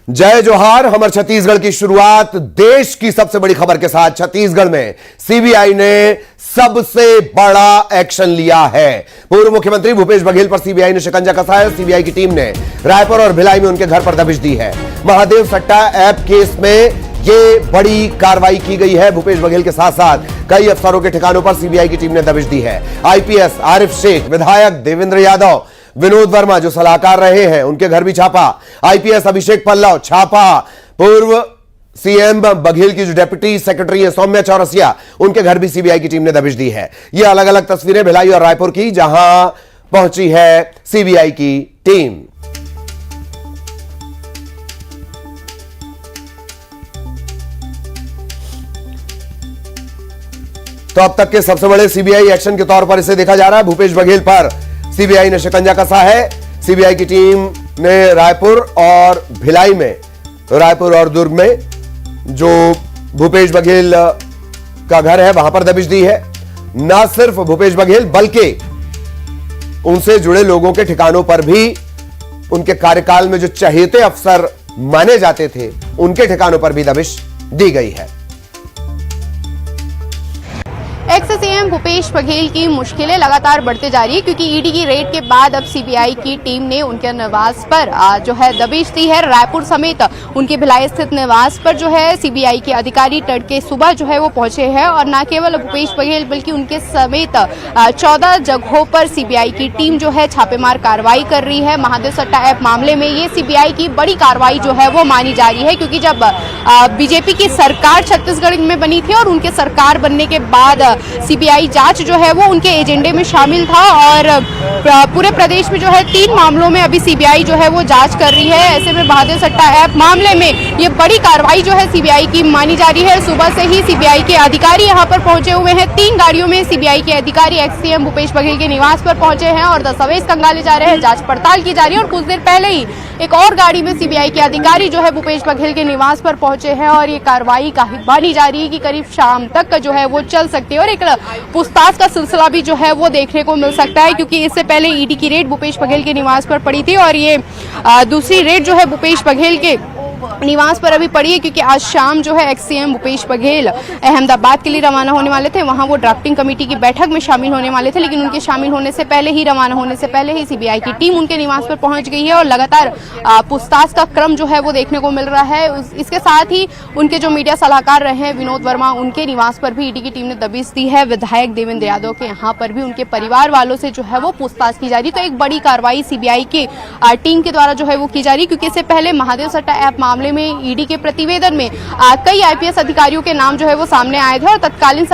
जय जोहार। हमारे छत्तीसगढ़ की शुरुआत देश की सबसे बड़ी खबर के साथ। छत्तीसगढ़ में सीबीआई ने सबसे बड़ा एक्शन लिया है। पूर्व मुख्यमंत्री भूपेश बघेल पर सीबीआई ने शिकंजा कसा है। सीबीआई की टीम ने रायपुर और भिलाई में उनके घर पर दबिश दी है। महादेव सट्टा ऐप केस में ये बड़ी कार्रवाई की गई है। भूपेश बघेल के साथ साथ कई अफसरों के ठिकानों पर सीबीआई की टीम ने दबिश दी है। आईपीएस आरिफ शेख, विधायक देवेंद्र यादव, विनोद वर्मा जो सलाहकार रहे हैं, उनके घर भी छापा। आईपीएस अभिषेक पल्लव छापा। पूर्व सीएम बघेल की जो डेप्यूटी सेक्रेटरी है सौम्या चौरसिया, उनके घर भी सीबीआई की टीम ने दबिश दी है। ये अलग अलग तस्वीरें भिलाई और रायपुर की, जहां पहुंची है सीबीआई की टीम। तो अब तक के सबसे बड़े सीबीआई एक्शन के तौर पर इसे देखा जा रहा है। भूपेश बघेल पर सीबीआई ने शिकंजा कसा है। सीबीआई की टीम ने रायपुर और भिलाई में, रायपुर और दुर्ग में जो भूपेश बघेल का घर है वहां पर दबिश दी है। न सिर्फ भूपेश बघेल बल्कि उनसे जुड़े लोगों के ठिकानों पर भी, उनके कार्यकाल में जो चहेते अफसर माने जाते थे उनके ठिकानों पर भी दबिश दी गई है। एक्स सीएम भूपेश बघेल की मुश्किलें लगातार बढ़ते जा रही है, क्योंकि ईडी की रेड के बाद अब सीबीआई की टीम ने उनके निवास पर जो है दबिश दी है। रायपुर समेत उनके भिलाई स्थित निवास पर जो है सीबीआई के अधिकारी तड़के सुबह जो है वो पहुंचे हैं और न केवल भूपेश बघेल बल्कि उनके समेत 14 जगहों पर सीबीआई की टीम जो है छापेमार कार्रवाई कर रही है। महादेव सट्टा ऐप मामले में ये सीबीआई की बड़ी कार्रवाई जो है वो मानी जा रही है, क्योंकि जब बीजेपी की सरकार छत्तीसगढ़ में बनी थी और उनके सरकार बनने के बाद सीबीआई जांच जो है वो उनके एजेंडे में शामिल था और पूरे प्रदेश में जो है 3 मामलों में अभी सीबीआई जो है वो जांच कर रही है। ऐसे में महादेव सट्टा ऐप मामले में ये बड़ी कार्रवाई जो है सीबीआई की मानी जा रही है। सुबह से ही सीबीआई के अधिकारी यहां पर पहुंचे हुए हैं। 3 गाड़ियों में सीबीआई के अधिकारी एक्स सीएम भूपेश बघेल के निवास पर पहुंचे हैं और दस्तावेज खंगाले जा रहे हैं, जांच पड़ताल की जा रही है। और कुछ देर पहले ही एक और गाड़ी में सीबीआई के अधिकारी जो है भूपेश बघेल के निवास पर पहुंचे हैं और ये कार्रवाई काफी मानी जा रही है कि करीब शाम तक जो है वो चल सकती है और एक पूछताछ का सिलसिला भी जो है वो देखने को मिल सकता है, क्योंकि इससे पहले ईडी की रेड भूपेश बघेल के निवास पर पड़ी थी और ये दूसरी रेड जो है भूपेश बघेल के निवास पर अभी पड़ी है, क्योंकि आज शाम जो है एक्स सीएम भूपेश बघेल अहमदाबाद के लिए रवाना होने वाले थे। वहां वो ड्राफ्टिंग कमेटी की बैठक में शामिल होने वाले थे, लेकिन उनके शामिल होने से पहले ही, रवाना होने से पहले ही सीबीआई की टीम उनके निवास पर पहुंच गई है और लगातार पूछताछ का क्रम जो है वो देखने को मिल रहा है। इसके साथ ही उनके जो मीडिया सलाहकार रहे हैं विनोद वर्मा, उनके निवास पर भी ईडी की टीम ने दबिश दी है। विधायक देवेंद्र यादव के यहाँ पर भी उनके परिवार वालों से जो है वो पूछताछ की जा रही। तो एक बड़ी कार्रवाई सीबीआई की टीम के द्वारा जो है वो की जा रही, क्योंकि इससे पहले महादेव सट्टा ऐप मामले में ईडी के प्रतिवेदन में कई आईपीएस अधिकारियों के नाम जो है वो सामने आए थे और तत्कालीन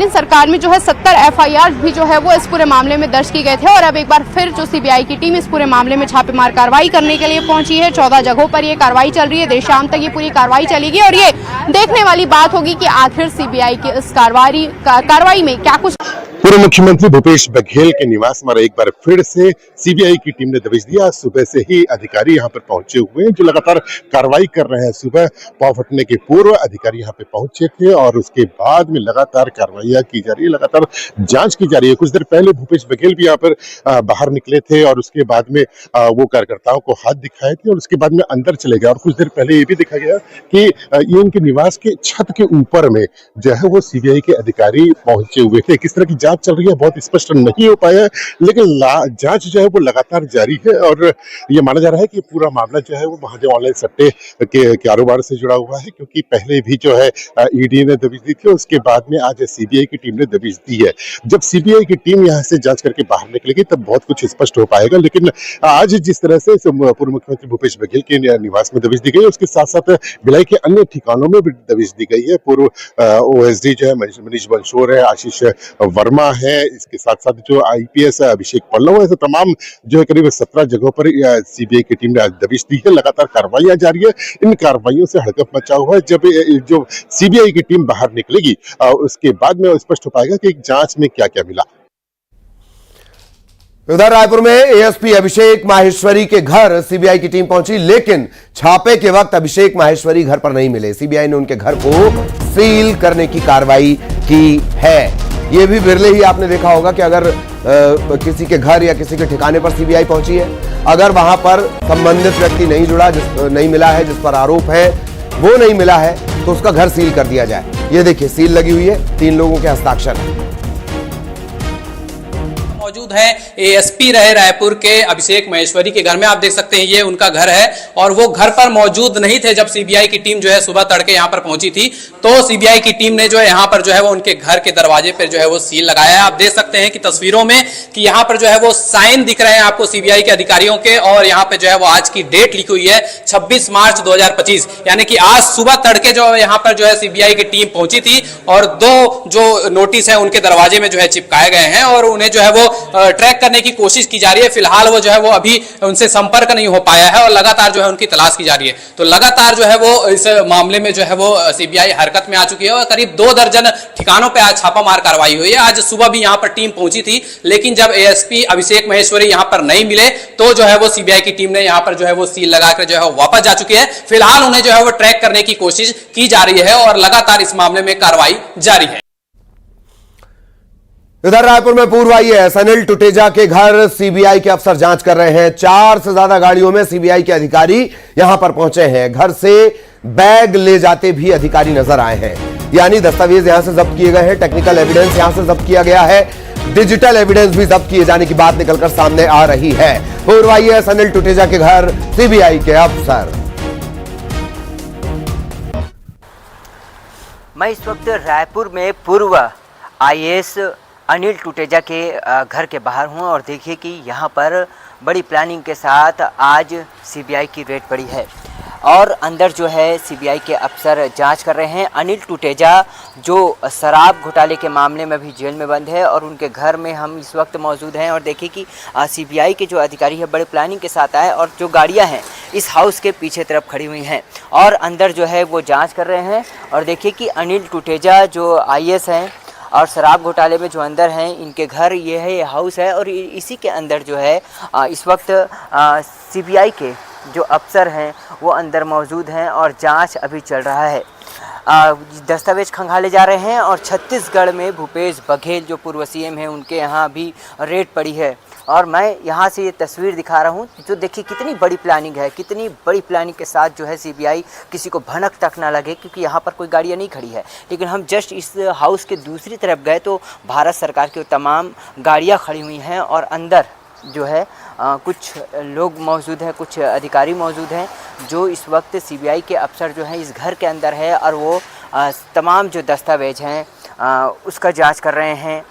सरकार में जो है 70 एफआईआर भी जो है वो इस पूरे मामले में दर्ज की गए थे। और अब एक बार फिर जो सीबीआई की टीम इस पूरे मामले में छापेमार कार्रवाई करने के लिए पहुंची है। 14 जगहों पर ये कार्रवाई चल रही है। देर शाम तक ये पूरी कार्रवाई चलेगी और ये देखने वाली बात होगी कि आखिर सीबीआई की इस कार्रवाई में क्या कुछ। पूर्व मुख्यमंत्री भूपेश बघेल के निवास में एक बार फिर से सीबीआई की टीम ने दबिश दिया। सुबह से ही अधिकारी यहां पर पहुंचे हुए हैं जो लगातार कार्रवाई कर रहे हैं। सुबह पांव फटने के पूर्व अधिकारी यहां पे पहुंचे थे और उसके बाद में लगातार कार्रवाइयां की जा रही है, लगातार जांच की जा रही है। कुछ देर पहले भूपेश बघेल भी यहाँ पर बाहर निकले थे और उसके बाद में वो कार्यकर्ताओं को हाथ दिखाए थे और उसके बाद में अंदर चले गए। और कुछ देर पहले ये भी देखा गया कि ये उनके निवास के छत के ऊपर में जो है वो सीबीआई के अधिकारी पहुंचे हुए थे। किस तरह की जांच चल रही है बहुत स्पष्ट नहीं हो पाया है, लेकिन जांच जो है वो लगातार जारी है और ये माना जा रहा है कि पूरा मामला जो है वो महादेव ऑनलाइन सट्टे के कारोबार से जुड़ा हुआ है, क्योंकि पहले भी जो है ईडी ने दबिश दी थी, उसके बाद में आज सीबीआई की टीम ने दबिश दी है। जब सीबीआई की टीम यहाँ से जांच करके बाहर निकलेगी तब बहुत कुछ स्पष्ट हो पाएगा। लेकिन आज जिस तरह से पूर्व मुख्यमंत्री भूपेश बघेल के निवास में दबिश दी गई, उसके साथ साथ भिलाई के अन्य ठिकानों में भी दबिश दी गई है। पूर्व ओएसडी जो है मनीष बंसोर है, आशीष वर्मा है, इसके साथ साथ जो आईपीएस अभिषेक पल्लव है, ऐसे तमाम जो है करीब 17 जगहों पर सीबीआई की टीम ने दबिश दी है। लगातार कार्रवाइयां जारी है। इन कार्रवाइयों से हड़कंप मचा हुआ है। जब जो सीबीआई की टीम बाहर निकलेगी उसके बाद में स्पष्ट हो पाएगा कि जांच में क्या क्या मिला। उधर रायपुर में एएसपी अभिषेक माहेश्वरी के घर सीबीआई की टीम पहुंची, लेकिन छापे के वक्त अभिषेक माहेश्वरी घर पर नहीं मिले। सीबीआई ने उनके घर को सील करने की कार्रवाई की है। ये भी बिरले ही आपने देखा होगा कि अगर किसी के घर या किसी के ठिकाने पर सीबीआई पहुंची है, अगर वहां पर संबंधित व्यक्ति नहीं जुड़ा, नहीं मिला है, जिस पर आरोप है वो नहीं मिला है, तो उसका घर सील कर दिया जाए। ये देखिए सील लगी हुई है, 3 लोगों के हस्ताक्षर हैं। मौजूद है एएसपी रहे रायपुर के अभिषेक महेश्वरी के घर में। आप देख सकते हैं ये उनका घर है और वो घर पर मौजूद नहीं थे जब सीबीआई की टीम जो है सुबह तड़के यहाँ पर पहुंची थी। तो सीबीआई की टीम ने जो है यहाँ पर जो है वो उनके घर के दरवाजे पर जो है वो सील लगाया है। आप देख सकते हैं कि तस्वीरों में कि यहाँ पर जो है वो साइन दिख रहे हैं आपको सीबीआई के अधिकारियों के, और यहाँ पे जो है वो आज की डेट लिखी हुई है 26 मार्च 2025, यानी कि आज सुबह तड़के जो यहाँ पर जो है सीबीआई की टीम पहुंची थी और 2 जो नोटिस है उनके दरवाजे में जो है चिपकाए गए हैं और उन्हें जो है वो ट्रैक करने की कोशिश की जा रही है। फिलहाल वो जो है वो अभी उनसे संपर्क नहीं हो पाया है और लगातार जो है उनकी तलाश की जा रही है। तो लगातार जो है वो इस मामले में जो है वो सीबीआई हरकत में आ चुकी है और करीब 2 दर्जन ठिकानों पे आज छापामार कार्रवाई हुई है। आज सुबह भी यहाँ पर टीम पहुंची थी, लेकिन जब एएसपी अभिषेक महेश्वरी यहाँ पर नहीं मिले तो जो है वो सीबीआई की टीम ने यहाँ पर जो है वो सील लगाकर जो है वापस जा चुकी है। फिलहाल उन्हें जो है वो ट्रैक करने की कोशिश की जा रही है और लगातार इस मामले में कार्रवाई जारी है। इधर रायपुर में पूर्व आईएएस अनिल टुटेजा के घर सीबीआई के अफसर जांच कर रहे हैं। 4 से ज्यादा गाड़ियों में सीबीआई के अधिकारी यहां पर पहुंचे हैं। घर से बैग ले जाते भी अधिकारी नजर आए हैं, यानी दस्तावेज यहां से जब्त किए गए हैं, टेक्निकल एविडेंस यहां से जब्त किया गया है, डिजिटल एविडेंस भी जब्त किए जाने की बात निकलकर सामने आ रही है। पूर्व आईएएस अनिल टुटेजा के घर सीबीआई के अफसर। मैं इस वक्त रायपुर में पूर्व आईएएस अनिल टुटेजा के घर के बाहर हूं और देखिए कि यहां पर बड़ी प्लानिंग के साथ आज सीबीआई की रेड पड़ी है और अंदर जो है सीबीआई के अफसर जांच कर रहे हैं। अनिल टुटेजा जो शराब घोटाले के मामले में भी जेल में बंद है और उनके घर में हम इस वक्त मौजूद हैं और देखिए कि सीबीआई के जो अधिकारी है बड़े प्लानिंग के साथ आए और जो गाड़ियां हैं इस हाउस के पीछे तरफ खड़ी हुई हैं और अंदर जो है वो जाँच कर रहे हैं। और देखिए कि अनिल टुटेजा जो आईएएस हैं और शराब घोटाले में जो अंदर हैं इनके घर ये है, ये हाउस है और इसी के अंदर जो है इस वक्त सीबीआई के जो अफसर हैं वो अंदर मौजूद हैं और जांच अभी चल रहा है। दस्तावेज खंगाले जा रहे हैं और छत्तीसगढ़ में भूपेश बघेल जो पूर्व सीएम हैं उनके यहाँ भी रेड पड़ी है और मैं यहाँ से ये तस्वीर दिखा रहा हूँ जो देखिए कितनी बड़ी प्लानिंग है, कितनी बड़ी प्लानिंग के साथ जो है सीबीआई किसी को भनक तक ना लगे, क्योंकि यहाँ पर कोई गाड़ियाँ नहीं खड़ी है। लेकिन हम जस्ट इस हाउस के दूसरी तरफ गए तो भारत सरकार की तमाम गाड़ियाँ खड़ी हुई हैं और अंदर जो है कुछ लोग मौजूद हैं, कुछ अधिकारी मौजूद हैं जो इस वक्त सीबीआई के अफसर जो हैं इस घर के अंदर है और वो तमाम जो दस्तावेज हैं उसका जांच कर रहे हैं।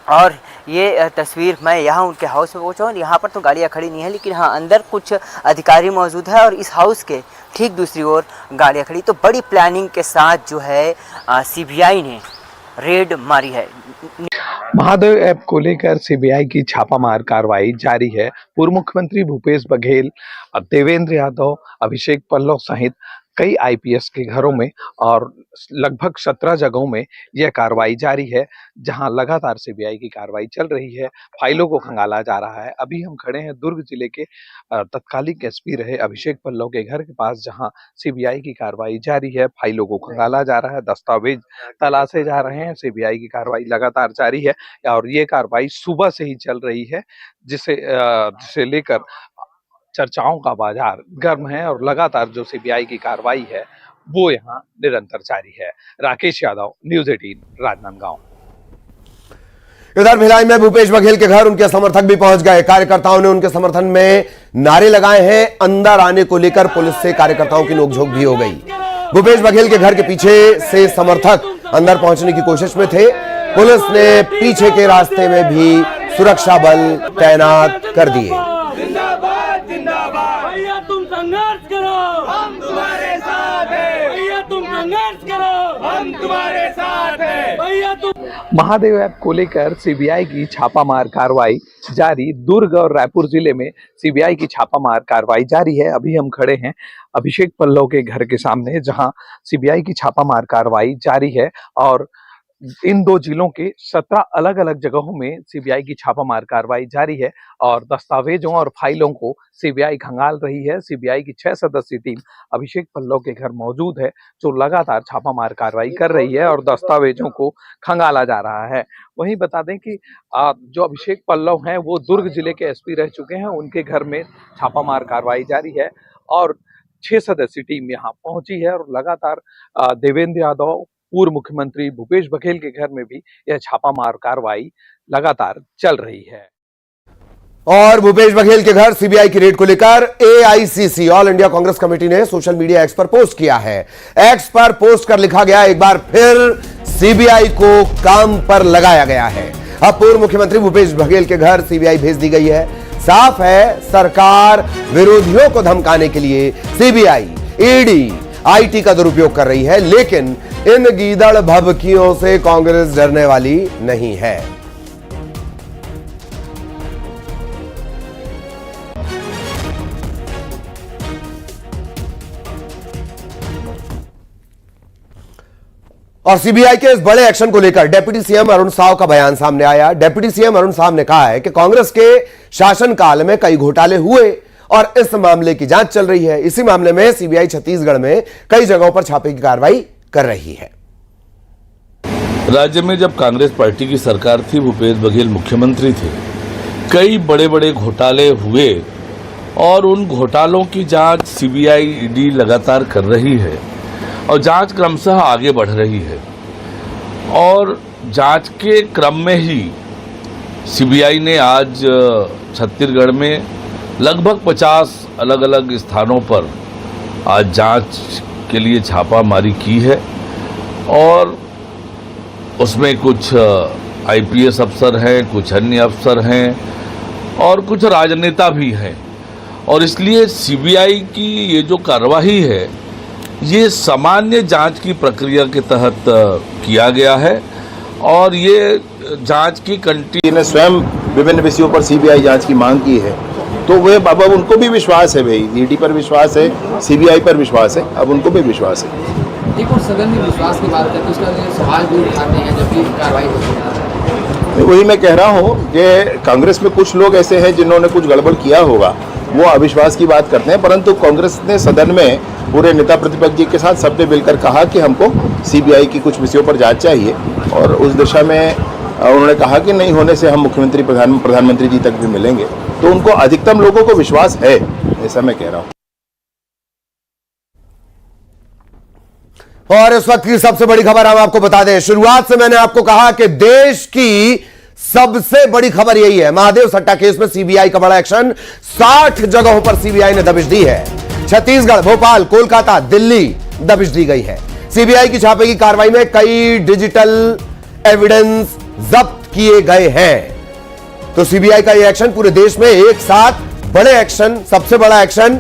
और ये तस्वीर मैं यहाँ उनके हाउस में पहुँचा हूँ। यहाँ पर तो गाड़ियाँ खड़ी नहीं है, लेकिन हाँ अंदर कुछ अधिकारी मौजूद है और इस हाउस के ठीक दूसरी ओर गाड़ियाँ खड़ी। तो बड़ी प्लानिंग के साथ जो है सीबीआई ने रेड मारी है। महादेव ऐप को लेकर सीबीआई की छापामार कार्रवाई जारी है। पूर्व मुख्यमंत्री भूपेश बघेल, देवेंद्र यादव, अभिषेक पल्लव सहित कई आईपीएस के घरों में और लगभग 17 जगहों में यह कार्रवाई जारी है, जहां लगातार सीबीआई की कार्रवाई चल रही है। फाइलों को खंगाला जा रहा है। अभी हम खड़े हैं दुर्ग जिले के तत्कालीन एसपी रहे अभिषेक पल्लव के घर के पास, जहां सीबीआई की कार्रवाई जारी है। फाइलों को खंगाला जा रहा है, दस्तावेज तलाशे जा रहे हैं। सीबीआई की कार्रवाई लगातार जारी है और ये कार्रवाई सुबह से ही चल रही है, जिसे लेकर चर्चाओं का बाजार गर्म है और लगातार जो सीबीआई की कार्रवाई है वो यहाँ निरंतर जारी है। राकेश यादव, न्यूज़ 18, राजनांदगांव। इधर भिलाई में भूपेश बघेल के घर उनके समर्थक भी पहुंच गए। कार्यकर्ताओं ने उनके समर्थन में नारे लगाए हैं। अंदर आने को लेकर पुलिस से कार्यकर्ताओं की नोकझोंक भी हो गई। भूपेश बघेल के घर के पीछे से समर्थक अंदर पहुंचने की कोशिश में थे। पुलिस ने पीछे के रास्ते में भी सुरक्षा बल तैनात कर दिए। भैया तुम संघर्ष करो, हम तुम्हारे साथ हैं। भैया तुम संघर्ष करो, हम तुम्हारे साथ हैं। भैया तुम। महादेव ऐप को लेकर सीबीआई की छापामार कार्रवाई जारी। दुर्ग और रायपुर जिले में सीबीआई की छापामार कार्रवाई जारी है। अभी हम खड़े हैं अभिषेक पल्लव के घर के सामने, जहां सीबीआई की छापामार कार्रवाई जारी है और इन दो जिलों के 17 अलग अलग जगहों में सीबीआई की छापामार कार्रवाई जारी है और दस्तावेजों और फाइलों को सीबीआई खंगाल रही है। सीबीआई की 6 सदस्यीय टीम अभिषेक पल्लव के घर मौजूद है, जो लगातार छापामार कार्रवाई कर रही है और दस्तावेजों को खंगाला जा रहा है। वहीं बता दें कि जो अभिषेक पल्लव हैं वो दुर्ग जिले के एसपी रह चुके हैं, उनके घर में छापामार कार्रवाई जारी है और 6 सदस्यीय टीम यहाँ पहुंची है और लगातार देवेंद्र यादव, पूर्व मुख्यमंत्री भूपेश बघेल के घर में भी यह छापामार कार्रवाई लगातार चल रही है। और भूपेश बघेल के घर सीबीआई की रेड को लेकर AICC all India Congress committee ने सोशल मीडिया एक्स पर पोस्ट किया है। एक्स पर पोस्ट कर लिखा गया, एक बार फिर सीबीआई को काम पर लगाया गया है। अब पूर्व मुख्यमंत्री भूपेश बघेल के घर सीबीआई भेज दी गई है। साफ है, सरकार विरोधियों को धमकाने के लिए सीबीआई, ईडी, आईटी का दुरुपयोग कर रही है, लेकिन इन गीदड़ भभकियों से कांग्रेस डरने वाली नहीं है। और सीबीआई के इस बड़े एक्शन को लेकर डिप्टी सीएम अरुण साव का बयान सामने आया। डिप्टी सीएम अरुण साव ने कहा है कि कांग्रेस के शासनकाल में कई घोटाले हुए और इस मामले की जांच चल रही है। इसी मामले में सीबीआई छत्तीसगढ़ में कई जगहों पर छापे की कार्रवाई कर रही है। राज्य में जब कांग्रेस पार्टी की सरकार थी, भूपेश बघेल मुख्यमंत्री थे, कई बड़े बड़े घोटाले हुए और उन घोटालों की जांच सीबीआई, ईडी लगातार कर रही है और जांच क्रमशः आगे बढ़ रही है। और जांच के क्रम में ही सीबीआई ने आज छत्तीसगढ़ में लगभग 50 अलग अलग स्थानों पर आज जांच के लिए छापामारी की है और उसमें कुछ आईपीएस अफसर हैं, कुछ अन्य अफसर हैं और कुछ राजनेता भी हैं। और इसलिए सीबीआई की ये जो कार्रवाई है, ये सामान्य जांच की प्रक्रिया के तहत किया गया है और ये जांच की ने स्वयं विभिन्न विषयों पर सीबीआई जांच की मांग की है, तो वे अब उनको भी विश्वास है, भाई ईडी पर विश्वास है, सीबीआई पर विश्वास है, अब उनको भी विश्वास है। एक और सदन में विश्वास की बात करते हैं, सवाल भी उठाते हैं जब भी कार्रवाई होती है। वही मैं कह रहा हूँ कि कांग्रेस में कुछ लोग ऐसे हैं जिन्होंने कुछ गड़बड़ किया होगा, वो अविश्वास की बात करते हैं, परंतु कांग्रेस ने सदन में पूरे नेता प्रतिपक्ष जी के साथ सबने मिलकर कहा कि हमको सीबीआई की कुछ विषयों पर जांच चाहिए और उस दिशा में उन्होंने कहा कि नहीं होने से हम मुख्यमंत्री प्रधानमंत्री जी तक भी मिलेंगे। तो उनको अधिकतम लोगों को विश्वास है, ऐसा मैं कह रहा हूँ। और इस वक्त की सबसे बड़ी खबर हम आपको बता दें, शुरुआत से मैंने आपको कहा कि देश की सबसे बड़ी खबर यही है, महादेव सट्टा केस में सीबीआई का बड़ा एक्शन। 60 जगहों पर सीबीआई ने दबिश दी है। छत्तीसगढ़, भोपाल, कोलकाता, दिल्ली दबिश दी गई है। सीबीआई की छापे की कार्रवाई में कई डिजिटल एविडेंस जब्त किए गए हैं। तो सीबीआई का यह एक्शन पूरे देश में एक साथ बड़े एक्शन, सबसे बड़ा एक्शन।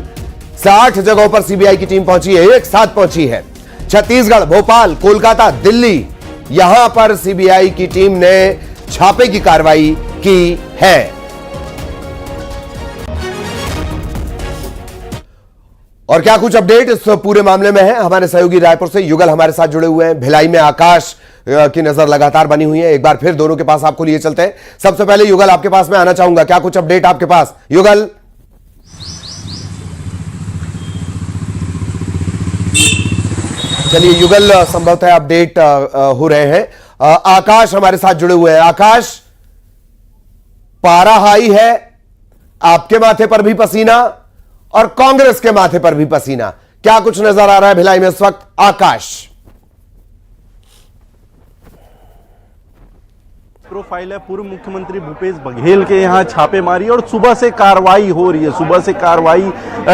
60 जगहों पर सीबीआई की टीम पहुंची है, एक साथ पहुंची है। छत्तीसगढ़, भोपाल, कोलकाता, दिल्ली, यहां पर सीबीआई की टीम ने छापे की कार्रवाई की है। और क्या कुछ अपडेट इस पूरे मामले में है, हमारे सहयोगी रायपुर से युगल हमारे साथ जुड़े हुए हैं। भिलाई में आकाश की नजर लगातार बनी हुई है। एक बार फिर दोनों के पास आपको लिए चलते हैं। सबसे पहले युगल, आपके पास मैं आना चाहूंगा, क्या कुछ अपडेट आपके पास? युगल, चलिए युगल संभवतः अपडेट हो रहे हैं। आकाश हमारे साथ जुड़े हुए हैं। आकाश, पारा हाई है, आपके माथे पर भी पसीना और कांग्रेस के माथे पर भी पसीना, क्या कुछ नजर आ रहा है भिलाई में इस वक्त? आकाश, प्रोफाइल है पूर्व मुख्यमंत्री भूपेश बघेल के यहाँ छापेमारी और सुबह से कार्रवाई हो रही है। सुबह से कार्रवाई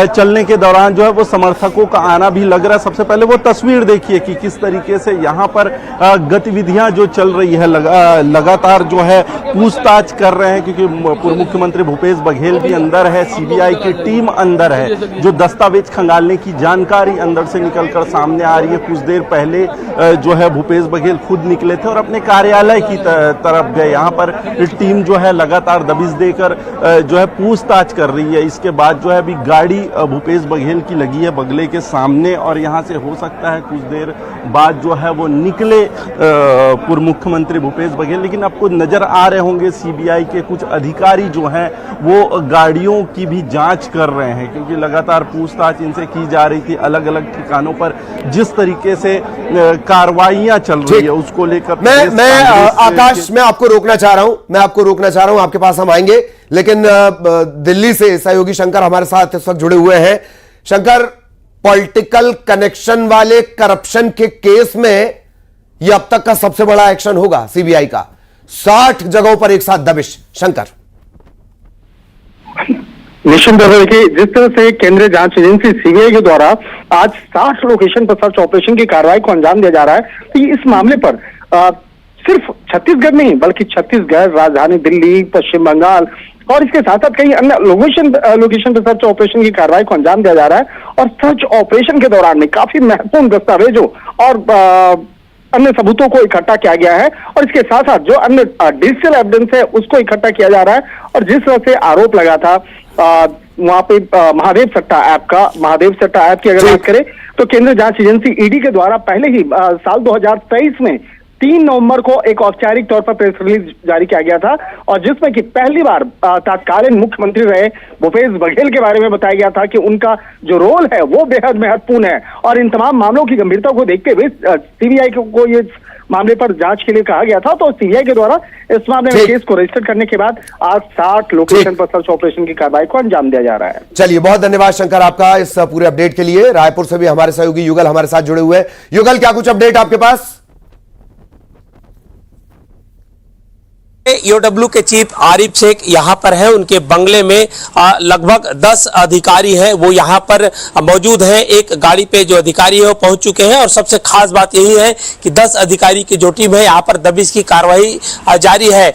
चलने के दौरान जो है वो समर्थकों का आना भी लग रहा है। सबसे पहले वो तस्वीर देखिए कि किस तरीके से यहाँ पर गतिविधियां जो चल रही है, लगातार जो है पूछताछ कर रहे हैं, क्योंकि पूर्व मुख्यमंत्री भूपेश बघेल भी अंदर है, सीबीआई की टीम अंदर है। जो दस्तावेज खंगालने की जानकारी अंदर से निकलकर सामने आ रही है। कुछ देर पहले जो है भूपेश बघेल खुद निकले थे और अपने कार्यालय की तरफ तरफ गए। यहाँ पर टीम जो है लगातार दबिश देकर जो है पूछताछ कर रही है। इसके बाद जो है अभी गाड़ी भूपेश बघेल की लगी है बंगले के सामने और यहाँ से हो सकता है कुछ देर बाद जो है वो निकले पूर्व मुख्यमंत्री भूपेश बघेल। लेकिन आपको नजर आ रहे होंगे सीबीआई के कुछ अधिकारी जो हैं वो गाड़ियों की भी जांच कर रहे हैं, क्योंकि लगातार पूछताछ इनसे की जा रही थी। अलग अलग ठिकानों पर जिस तरीके से कार्रवाइयां चल रही है उसको लेकर मैं आकाश मैं आपको रोकना चाह रहा हूं, आपके पास हम आएंगे, लेकिन दिल्ली से सहयोगी शंकर हमारे साथ इस वक्त जुड़े हुए हैं। शंकर, पॉलिटिकल कनेक्शन वाले करप्शन के केस में यह अब तक का सबसे बड़ा एक्शन होगा सीबीआई का। 60 जगहों पर एक साथ दबिश। शंकर, निश्चित तौर पर देखिए, जिस तरह से केंद्रीय जांच एजेंसी सीबीआई के द्वारा आज 60 लोकेशन पर सर्च ऑपरेशन की कार्रवाई को अंजाम दिया जा रहा है, तो ये इस मामले पर सिर्फ छत्तीसगढ़ नहीं बल्कि छत्तीसगढ़, राजधानी दिल्ली, पश्चिम बंगाल और इसके साथ साथ कई अन्य लोकेशन पर सर्च ऑपरेशन की कार्रवाई को अंजाम दिया जा रहा है। और सर्च ऑपरेशन के दौरान में काफी महत्वपूर्ण दस्तावेजों और अन्य सबूतों को इकट्ठा किया गया है और इसके साथ साथ जो अन्य डिजिटल एविडेंस है उसको इकट्ठा किया जा रहा है। और जिस तरह से आरोप लगा था वहां पे महादेव सट्टा ऐप की अगर बात करें तो केंद्रीय जांच एजेंसी ईडी के द्वारा पहले ही साल 2023 में 3 नवंबर को एक औपचारिक तौर पर प्रेस रिलीज जारी किया गया था और जिसमें कि पहली बार तत्कालीन मुख्यमंत्री रहे भूपेश बघेल के बारे में बताया गया था कि उनका जो रोल है वो बेहद महत्वपूर्ण है। और इन तमाम मामलों की गंभीरता को देखते हुए सीबीआई को ये मामले पर जांच के लिए कहा गया था। तो सीबीआई के द्वारा इस मामले में केस को रजिस्टर करने के बाद आज 60 लोकेशन पर सर्च ऑपरेशन की कार्रवाई को अंजाम दिया जा रहा है। चलिए, बहुत धन्यवाद शंकर आपका इस पूरे अपडेट के लिए। रायपुर से भी हमारे सहयोगी युगल हमारे साथ जुड़े हुए हैं। युगल, क्या कुछ अपडेट आपके पास? ईओडब्ल्यू के चीफ आरिफ शेख यहाँ पर हैं। उनके बंगले में लगभग 10 अधिकारी हैं, वो यहाँ पर मौजूद हैं। एक गाड़ी पे जो अधिकारी है वो पहुंच चुके हैं और सबसे खास बात यही है कि 10 अधिकारी की जो टीम है यहाँ पर दबिश की कार्रवाई जारी है।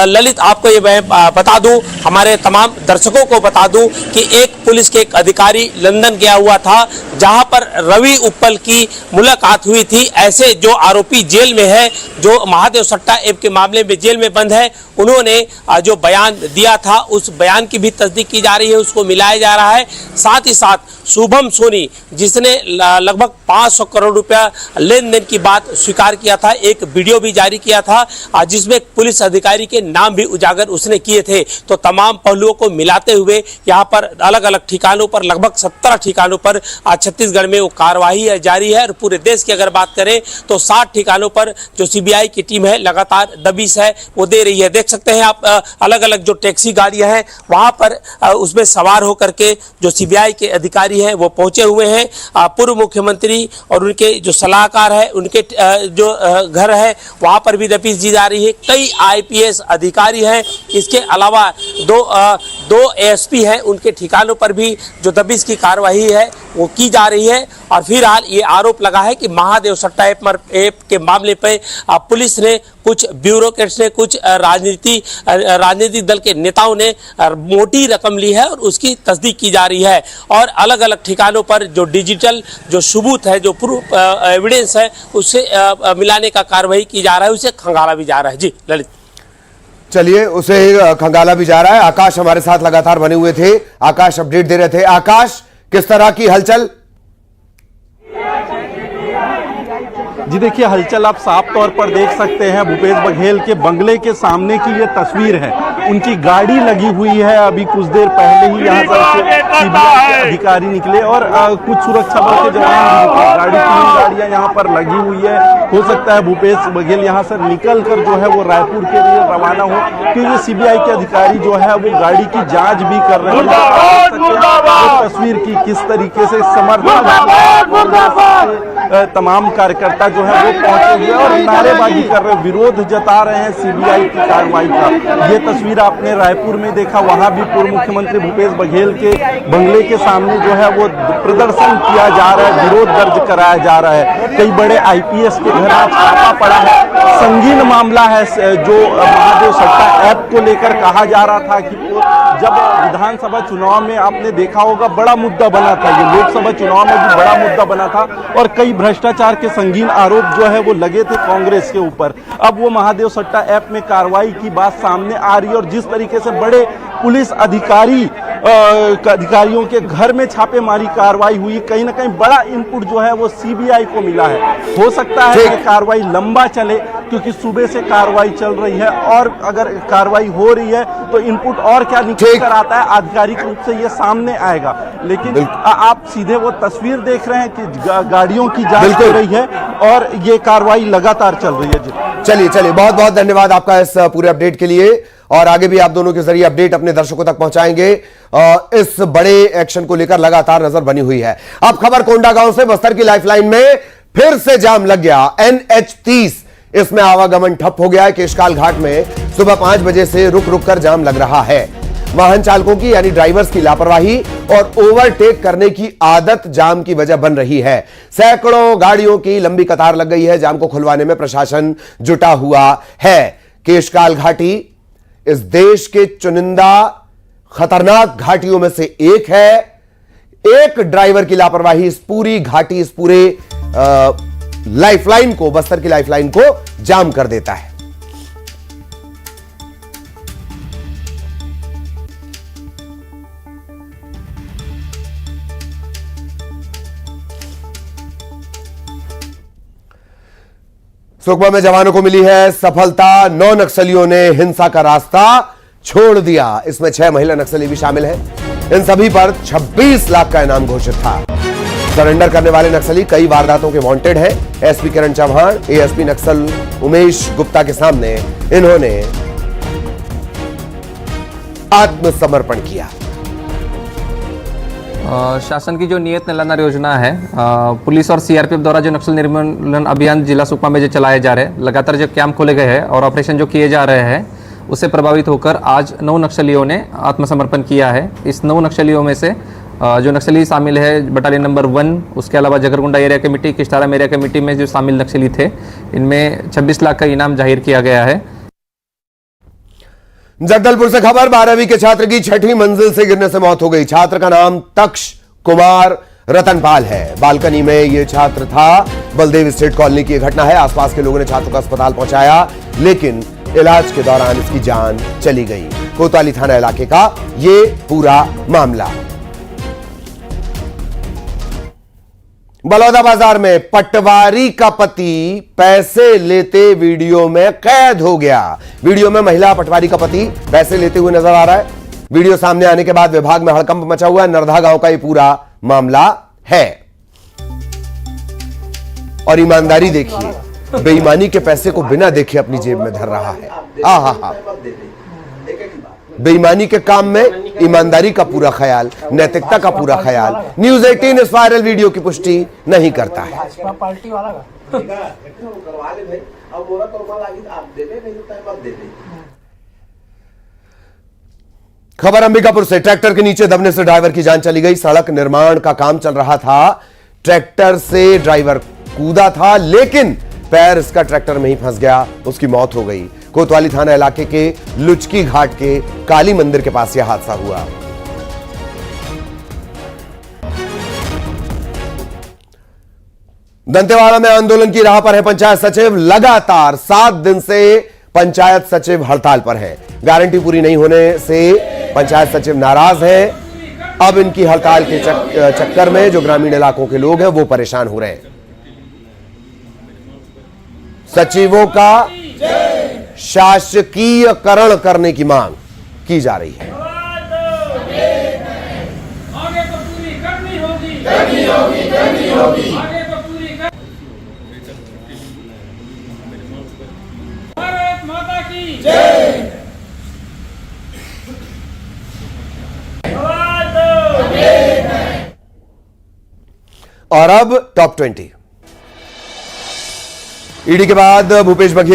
ललित, आपको ये मैं बता दूं, हमारे तमाम दर्शकों को बता दूं कि एक पुलिस के एक अधिकारी लंदन गया हुआ था जहाँ पर रवि उप्पल की मुलाकात हुई थी। ऐसे जो आरोपी जेल में है, जो महादेव सट्टा ऐप के मामले में जेल में बंद है, उन्होंने जो बयान दिया था उस बयान की भी तस्दीक की जा रही है, उसको मिलाया जा रहा है। साथ ही साथ शुभम सोनी, जिसने लगभग 500 करोड़ रुपया लेन देन की बात स्वीकार किया था, एक वीडियो भी जारी किया था जिसमें पुलिस अधिकारी के नाम भी उजागर उसने किए थे। तो तमाम पहलुओं को मिलाते हुए यहाँ पर अलग अलग ठिकानों पर लगभग 17 ठिकानों पर छत्तीसगढ़ में वो कार्रवाई जारी है। और पूरे देश की अगर बात करें तो 60 ठिकानों पर जो सीबीआई की टीम है लगातार दबिश है वो दे रही है। देख सकते हैं आप अलग अलग जो टैक्सी गाड़ियां हैं वहां पर उसमें सवार होकर के जो सीबीआई के अधिकारी हैं वो पहुंचे हुए हैं। पूर्व मुख्यमंत्री और उनके जो सलाहकार है उनके जो घर है वहां पर भी दबिश दी जा रही है। कई आईपीएस अधिकारी हैं, इसके अलावा दो एएसपी हैं, उनके ठिकानों पर भी जो दबिश की कार्रवाई है वो की जा रही है। और फिलहाल ये आरोप लगा है कि महादेव सट्टा ऐप के मामले पर पुलिस ने, कुछ ब्यूरोक्रेट्स ने, कुछ राजनीतिक दल के नेताओं ने मोटी रकम ली है और उसकी तस्दीक की जा रही है। और अलग अलग ठिकानों पर जो डिजिटल जो सबूत है, जो प्रूफ एविडेंस है, उससे मिलाने का कार्रवाई की जा रहा है, उसे खंगाला भी जा रहा है। जी ललित, चलिए, उसे खंगाला भी जा रहा है। आकाश हमारे साथ लगातार बने हुए थे, आकाश अपडेट दे रहे थे। आकाश, किस तरह की हलचल? जी देखिए, हलचल आप साफ तौर पर देख सकते हैं। भूपेश बघेल के बंगले के सामने की ये तस्वीर है, उनकी गाड़ी लगी हुई है। अभी कुछ देर पहले ही यहाँ से सीबीआई के अधिकारी निकले और कुछ सुरक्षा बल के जवान भी निकले। 3 गाड़ियां यहाँ पर लगी हुई है। हो सकता है भूपेश बघेल यहाँ से निकल कर जो है वो रायपुर के लिए रवाना हो, क्योंकि सीबीआई के अधिकारी जो है वो गाड़ी की जाँच भी कर रहे हैं। तस्वीर की किस तरीके से समर्थन तमाम कार्यकर्ता जो है वो पहुंचे हुए और नारेबाजी कर रहे, विरोध जता रहे हैं सीबीआई की कार्रवाई का। ये तस्वीर तस्वीर आपने रायपुर में देखा, वहां भी पूर्व मुख्यमंत्री भूपेश बघेल के बंगले के सामने जो है वो प्रदर्शन किया जा रहा है, विरोध दर्ज कराया जा रहा है। कई बड़े आईपीएस के घर आज छापा पड़ा है। संगीन मामला है जो महादेव सट्टा ऐप को लेकर कहा जा रहा था कि जब विधानसभा चुनाव में आपने देखा होगा बड़ा मुद्दा बना था, ये लोकसभा चुनाव में भी बड़ा मुद्दा बना था और कई भ्रष्टाचार के संगीन आरोप जो है वो लगे थे कांग्रेस के ऊपर। अब वो महादेव सट्टा ऐप में कार्रवाई की बात सामने आ रही है और जिस तरीके से बड़े पुलिस अधिकारियों के घर में छापेमारी कार्रवाई हुई, कहीं ना कहीं बड़ा इनपुट जो है वो सीबीआई को मिला है। हो सकता है कि कार्रवाई लंबा चले क्योंकि सुबह से कार्रवाई चल रही है और अगर कार्रवाई हो रही है तो इनपुट और क्या निकल कर आता है आधिकारिक रूप से ये सामने आएगा। लेकिन आप सीधे वो तस्वीर देख रहे हैं कि गाड़ियों की जांच हो रही है और ये कार्रवाई लगातार चल रही है। चलिए बहुत बहुत धन्यवाद आपका इस पूरे अपडेट के लिए और आगे भी आप दोनों के जरिए अपडेट अपने दर्शकों तक पहुंचाएंगे। इस बड़े एक्शन को लेकर लगातार नजर बनी हुई है। अब खबर कोंडागांव से, बस्तर की लाइफलाइन में फिर से जाम लग गया। NH30 इसमें आवागमन ठप हो गया है। केशकाल घाट में सुबह 5 बजे से रुक रुक कर जाम लग रहा है। वाहन चालकों की यानी ड्राइवर्स की लापरवाही और ओवरटेक करने की आदत जाम की वजह बन रही है। सैकड़ों गाड़ियों की लंबी कतार लग गई है। जाम को खुलवाने में प्रशासन जुटा हुआ है। केशकाल घाटी इस देश के चुनिंदा खतरनाक घाटियों में से एक है। एक ड्राइवर की लापरवाही इस पूरी घाटी, इस पूरे लाइफलाइन को, बस्तर की लाइफलाइन को जाम कर देता है। सुकमा में जवानों को मिली है सफलता। 9 नक्सलियों ने हिंसा का रास्ता छोड़ दिया। इसमें 6 महिला नक्सली भी शामिल हैं। इन सभी पर 26 लाख का इनाम घोषित था। सरेंडर करने वाले नक्सली कई वारदातों के वांटेड हैं। एसपी किरण चौहान, एएसपी नक्सल उमेश गुप्ता के सामने इन्होंने आत्मसमर्पण किया। शासन की जो नियत निलाना योजना है, पुलिस और सीआरपीएफ द्वारा जो नक्सल निर्मूलन अभियान जिला सुकमा में जो चलाए जा रहे हैं, लगातार जो कैंप खोले गए हैं और ऑपरेशन जो किए जा रहे हैं, उससे प्रभावित होकर आज 9 नक्सलियों ने आत्मसमर्पण किया है। इस 9 नक्सलियों में से जो नक्सली शामिल है बटालियन नंबर 1, उसके अलावा Jagargunda area committee, Kistaram area committee में जो शामिल नक्सली थे, इनमें 26 लाख का इनाम जाहिर किया गया है। जगदलपुर से खबर, 12वीं के छात्र की 6ठी मंजिल से गिरने से मौत हो गई। छात्र का नाम तक्ष कुमार रतनपाल है। बालकनी में यह छात्र था। बलदेव स्टेट कॉलोनी की घटना है। आसपास के लोगों ने छात्र को अस्पताल पहुंचाया, लेकिन इलाज के दौरान इसकी जान चली गई। कोतवाली थाना इलाके का यह पूरा मामला। बलौदा बाजार में पटवारी का पति पैसे लेते वीडियो में कैद हो गया। वीडियो में महिला पटवारी का पति पैसे लेते हुए नजर आ रहा है। वीडियो सामने आने के बाद विभाग में हड़कंप मचा हुआ है। नरधा गांव का यह पूरा मामला है। और ईमानदारी देखिए, बेईमानी के पैसे को बिना देखे अपनी जेब में धर रहा है। आहा, बेईमानी के काम में ईमानदारी का पूरा ख्याल, नैतिकता का पूरा ख्याल न्यूज़ 18 इस वायरल वीडियो की पुष्टि नहीं करता है। खबर अंबिकापुर से, ट्रैक्टर के नीचे दबने से ड्राइवर की जान चली गई। सड़क निर्माण का काम चल रहा था। ट्रैक्टर से ड्राइवर कूदा था, लेकिन पैर इसका ट्रैक्टर में ही फंस गया। उसकी मौत हो गई। कोतवाली थाना इलाके के लुचकी घाट के काली मंदिर के पास यह हादसा हुआ। दंतेवाड़ा में आंदोलन की राह पर है पंचायत सचिव। लगातार 7 दिन से पंचायत सचिव हड़ताल पर हैं। गारंटी पूरी नहीं होने से पंचायत सचिव नाराज हैं। अब इनकी हड़ताल के चक्कर में जो ग्रामीण इलाकों के लोग हैं वो परेशान हो रहे हैं। सचिवों का शासकीयकरण करने की मांग की जा रही है। भारत माता की जय। और अब टॉप 20 ईडी के बाद भूपेश बघेल